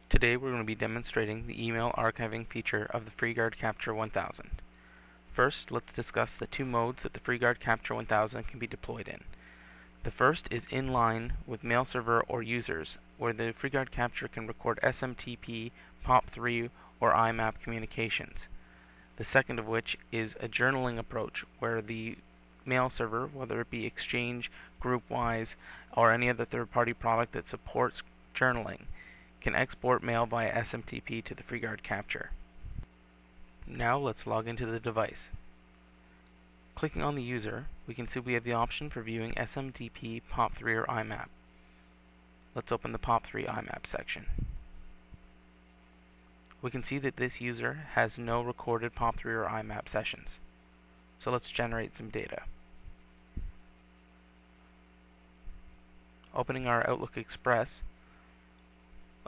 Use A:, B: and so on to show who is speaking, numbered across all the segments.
A: Today we're going to be demonstrating the email archiving feature of the freeGuard Capture 1000. First, let's discuss the two modes that the freeGuard Capture 1000 can be deployed in. The first is in line with mail server or users, where the freeGuard Capture can record SMTP, POP3, or IMAP communications. The second of which is a journaling approach, where the mail server, whether it be Exchange, GroupWise, or any other third-party product that supports journaling, can export mail via SMTP to the freeGuard Capture. Now let's log into the device. Clicking on the user, we can see we have the option for viewing SMTP, POP3, or IMAP. Let's open the POP3 IMAP section. We can see that this user has no recorded POP3 or IMAP sessions. So let's generate some data. Opening our Outlook Express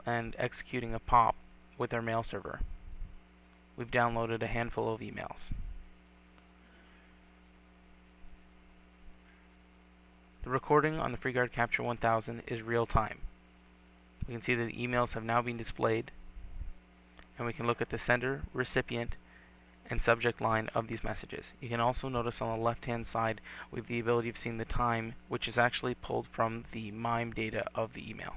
A: and executing a POP with our mail server. We've downloaded a handful of emails. The recording on the freeGuard Capture 1000 is real time. We can see that the emails have now been displayed, and we can look at the sender, recipient, and subject line of these messages. You can also notice on the left hand side we have the ability of seeing the time, which is actually pulled from the MIME data of the email.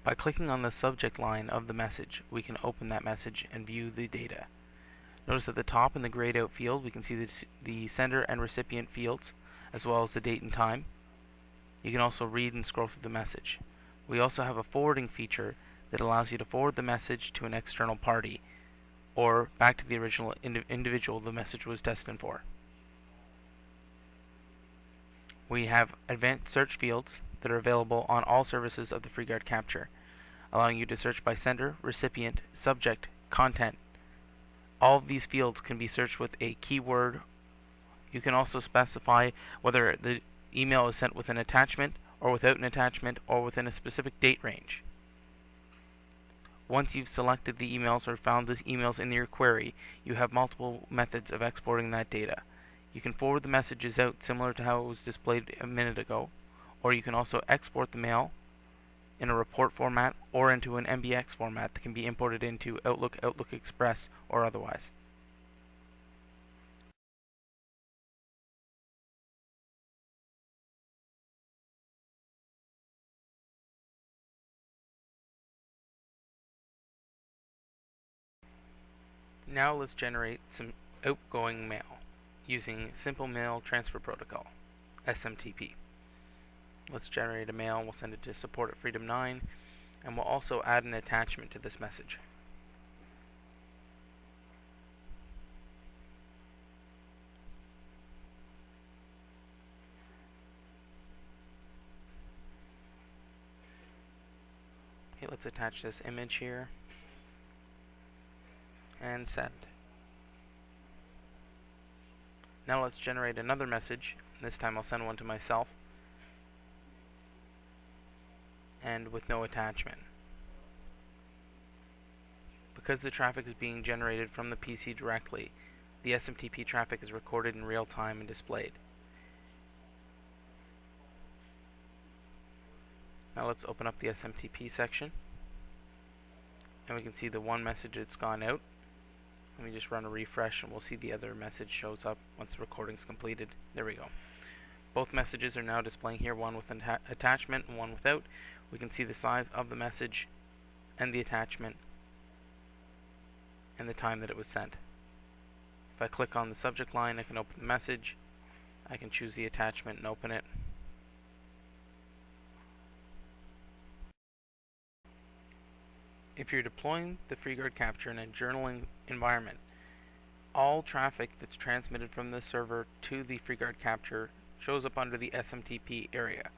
A: By clicking on the subject line of the message, we can open that message and view the data. Notice at the top in the grayed out field we can see the sender and recipient fields, as well as the date and time. You can also read and scroll through the message. We also have a forwarding feature that allows you to forward the message to an external party, or back to the original individual the message was destined for. We have advanced search fields that are available on all services of the freeGuard Capture, allowing you to search by sender, recipient, subject, content. All of these fields can be searched with a keyword. You can also specify whether the email is sent with an attachment or without an attachment or within a specific date range. Once you've selected the emails or found the emails in your query, you have multiple methods of exporting that data. You can forward the messages out similar to how it was displayed a minute ago, or you can also export the mail in a report format or into an MBX format that can be imported into Outlook, Outlook Express, or otherwise. Now let's generate some outgoing mail using Simple Mail Transfer Protocol, SMTP. Let's generate a mail and we'll send it to support at Freedom9, and we'll also add an attachment to this message. Okay, let's attach this image here and send. Now let's generate another message. This time I'll send one to myself and with no attachment. Because the traffic is being generated from the PC directly, the SMTP traffic is recorded in real time and displayed. Now let's open up the SMTP section, and we can see the one message that's gone out. Let me just run a refresh and we'll see the other message shows up once the recording's completed. There we go. Both messages are now displaying here, one with an attachment and one without. We can see the size of the message and the attachment and the time that it was sent. If I click on the subject line, I can open the message. I can choose the attachment and open it. If you're deploying the freeGuard Capture in a journaling environment, all traffic that's transmitted from the server to the freeGuard Capture shows up under the SMTP area.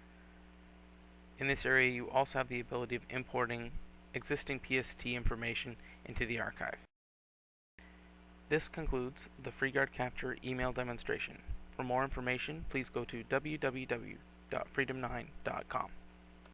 A: In this area, you also have the ability of importing existing PST information into the archive. This concludes the freeGuard Capture email demonstration. For more information, please go to www.freedom9.com.